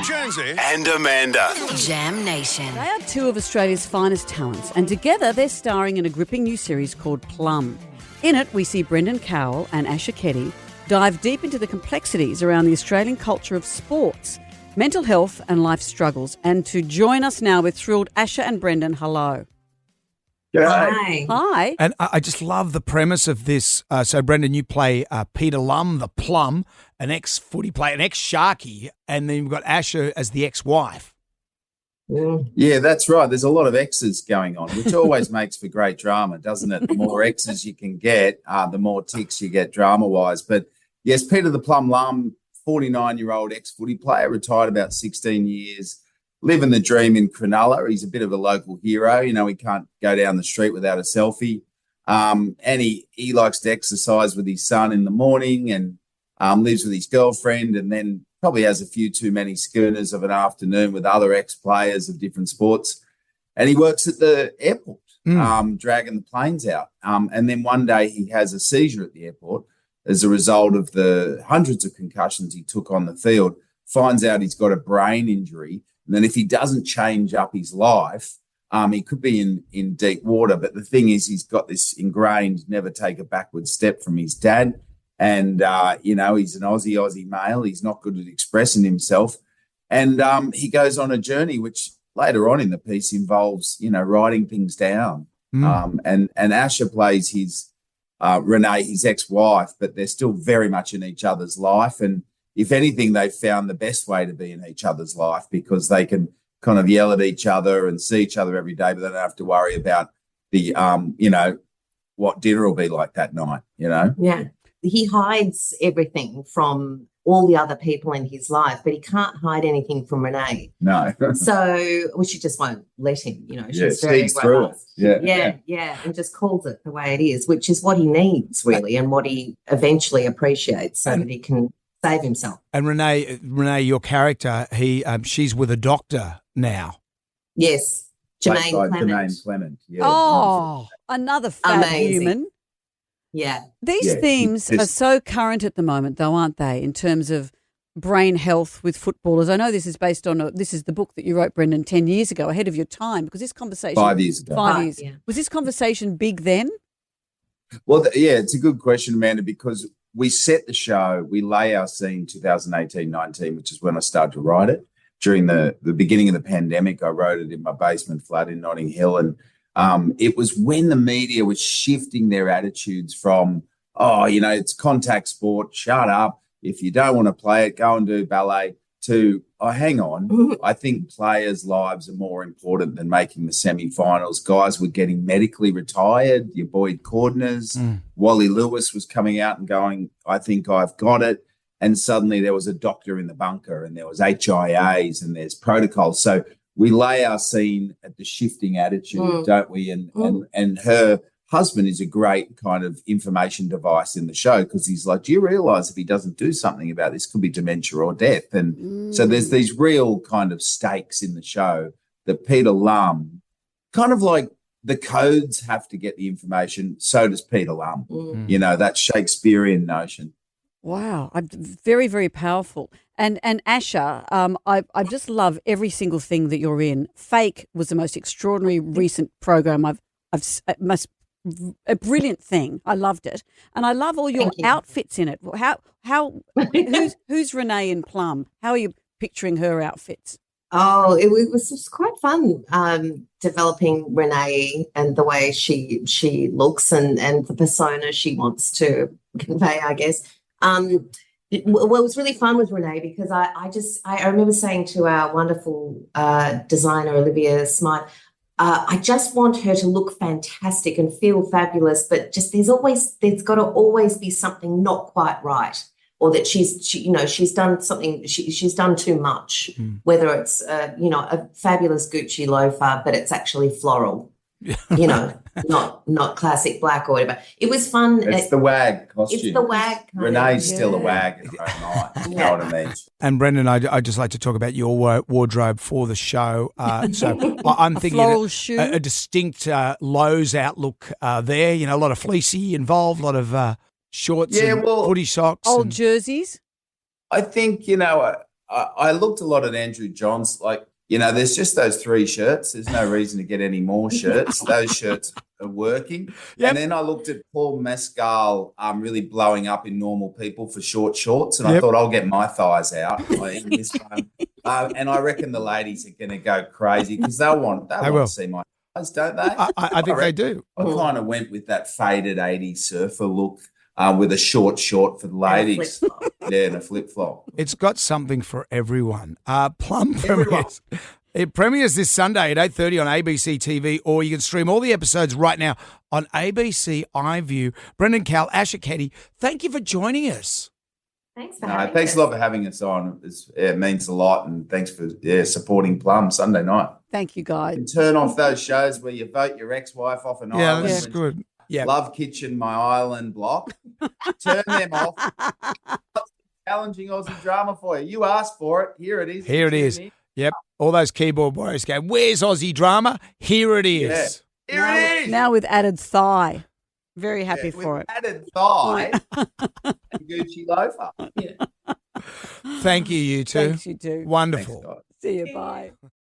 Jonesy and Amanda. Jam Nation. They are two of Australia's finest talents, and together they're starring in a gripping new series called Plum. In it, we see Brendan Cowell and Keddie dive deep into the complexities around the Australian culture of sports, mental health and life struggles. And to join us now, we're thrilled. Asha and Brendan, hello. Hi. Hi. And I just love the premise of this. So, Brendan, you play Peter Lum, the Plum, an ex-footy player, an ex-Sharky, and then you've got Asha as the ex-wife. Yeah, that's right. There's a lot of X's going on, which always makes for great drama, doesn't it? The more X's you can get, the more ticks you get drama-wise. But, yes, Peter the Plum Lum, 49-year-old ex-footy player, retired about 16 years, living the dream in Cronulla. He's a bit of a local hero. You know, he can't go down the street without a selfie. And he likes to exercise with his son in the morning and lives with his girlfriend, and then probably has a few too many schooners of an afternoon with other ex-players of different sports. And he works at the airport, dragging the planes out. And then one day he has a seizure at the airport as a result of the hundreds of concussions he took on the field, finds out he's got a brain injury. And then if he doesn't change up his life, he could be in deep water. But the thing is, he's got this ingrained never take a backward step from his dad. And, he's an Aussie male. He's not good at expressing himself. And he goes on a journey, which later on in the piece involves, writing things down. And Asha plays his Renee, his ex-wife, but they're still very much in each other's life. And if anything, they've found the best way to be in each other's life because they can kind of yell at each other and see each other every day, but they don't have to worry about the, what dinner will be like that night, Yeah. He hides everything from all the other people in his life, but he can't hide anything from Renee. No. She just won't let him, She's very robust. Yeah, and just calls it the way it is, which is what he needs, really, and what he eventually appreciates so that he can save himself. And Renee, your character, she's with a doctor now. Yes, Jermaine Clement. Yeah. Oh, another fab human. Yeah. These themes are so current at the moment, though, aren't they, in terms of brain health with footballers? I know this is based on this is the book that you wrote, Brendan, 10 years ago, ahead of your time, because this conversation 5 years ago. 5 years. Yeah. Was this conversation big then? Well, it's a good question, Amanda, because we set the show, we lay our scene 2018-19, which is when I started to write it. During the beginning of the pandemic, I wrote it in my basement flat in Notting Hill. And it was when the media was shifting their attitudes from, it's contact sport, shut up. If you don't want to play it, go and do ballet, to, hang on, I think players' lives are more important than making the semi-finals. Guys were getting medically retired. Your boy Cordner's, Wally Lewis was coming out and going, I think I've got it. And suddenly there was a doctor in the bunker and there was HIAs and there's protocols. So we lay our scene at the shifting attitude, don't we? And her husband is a great kind of information device in the show because he's like, do you realise if he doesn't do something about this, could be dementia or death? And so there's these real kind of stakes in the show that Peter Lum, kind of like the codes have to get the information, so does Peter Lum, that Shakespearean notion. Wow, very, very powerful. And Asha, I just love every single thing that you're in. Fake was the most extraordinary recent program a brilliant thing. I loved it, and I love all your outfits in it. Who's Renee in Plum? How are you picturing her outfits? Oh, it was quite fun developing Renee and the way she looks and the persona she wants to convey, I guess. It was really fun with Renee because I remember saying to our wonderful designer, Olivia Smythe, I just want her to look fantastic and feel fabulous, but just there's got to always be something not quite right, or that she's done something, she's done too much, whether it's a fabulous Gucci loafer, but it's actually floral. Not classic black or whatever. It was fun. It's the wag costume. It's the wag. Renee's still a wag in her own right. You know what I mean? And Brendan, I'd just like to talk about your wardrobe for the show. So I'm thinking a distinct Lowe's outlook there. A lot of fleecy involved, a lot of shorts and footy socks. Old jerseys. I think, I looked a lot at Andrew Johns, like, there's just those 3 shirts. There's no reason to get any more shirts. Those shirts are working. Yep. And then I looked at Paul Mescal really blowing up in Normal People for short shorts, and I thought I'll get my thighs out in this one. And I reckon the ladies are going to go crazy because they want to see my thighs, don't they? I think they do. I kind of went with that faded 80s surfer look with a short short for the ladies. And a flip-flop. It's got something for everyone. Plum premieres. It premieres this Sunday at 8:30 on ABC TV, or you can stream all the episodes right now on ABC iView. Brendan Cowell, Keddie, thank you for joining us. Thanks for having us. Thanks a lot for having us on. It means a lot, and thanks for supporting Plum Sunday night. Thank you, guys. And turn off those shows where you vote your ex-wife off an island. Yeah, that's good. Yeah. Love Kitchen, My Island block. Turn them off. Challenging Aussie drama for you. You asked for it. Here it is. Here it is. Yep. All those keyboard warriors go, where's Aussie drama? Here it is. Yeah. Here it is. Now with added thigh. Very happy for it. Added thigh and Gucci loafer. Yeah. Thank you, you two. Thanks, you two. Wonderful. Thanks, See you. Bye.